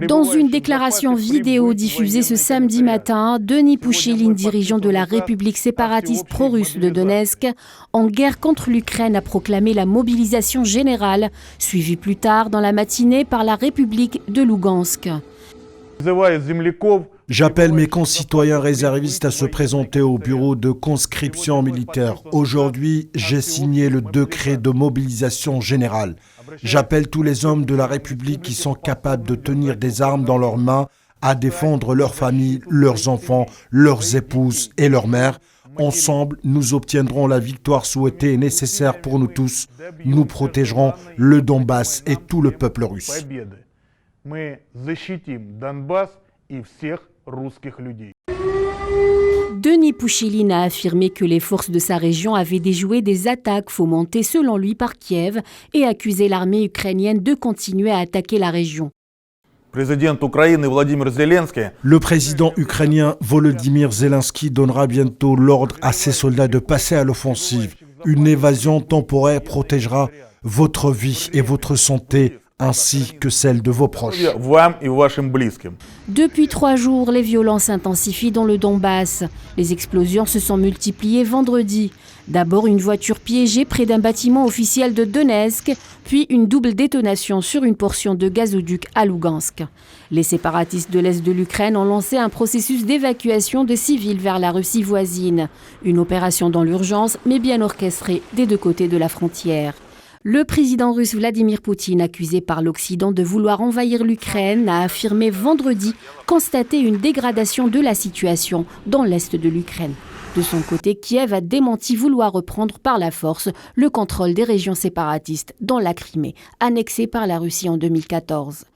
Dans une déclaration vidéo diffusée ce samedi matin, Denis Pouchiline, dirigeant de la République séparatiste pro-russe de Donetsk, en guerre contre l'Ukraine, a proclamé la mobilisation générale, suivie plus tard dans la matinée par la République de Lougansk. J'appelle mes concitoyens réservistes à se présenter au bureau de conscription militaire. Aujourd'hui, j'ai signé le décret de mobilisation générale. J'appelle tous les hommes de la République qui sont capables de tenir des armes dans leurs mains à défendre leurs familles, leurs enfants, leurs épouses et leurs mères. Ensemble, nous obtiendrons la victoire souhaitée et nécessaire pour nous tous. Nous protégerons le Donbass et tout le peuple russe. Denis Pouchiline a affirmé que les forces de sa région avaient déjoué des attaques fomentées selon lui par Kiev et accusé l'armée ukrainienne de continuer à attaquer la région. Le président ukrainien Volodymyr Zelensky donnera bientôt l'ordre à ses soldats de passer à l'offensive. Une évasion temporaire protégera votre vie et votre santé, ainsi que celle de vos proches. Depuis 3 jours, les violences s'intensifient dans le Donbass. Les explosions se sont multipliées vendredi. D'abord une voiture piégée près d'un bâtiment officiel de Donetsk, puis une double détonation sur une portion de gazoduc à Lougansk. Les séparatistes de l'Est de l'Ukraine ont lancé un processus d'évacuation des civils vers la Russie voisine. Une opération dans l'urgence, mais bien orchestrée des deux côtés de la frontière. Le président russe Vladimir Poutine, accusé par l'Occident de vouloir envahir l'Ukraine, a affirmé vendredi constater une dégradation de la situation dans l'est de l'Ukraine. De son côté, Kiev a démenti vouloir reprendre par la force le contrôle des régions séparatistes dans la Crimée, annexée par la Russie en 2014.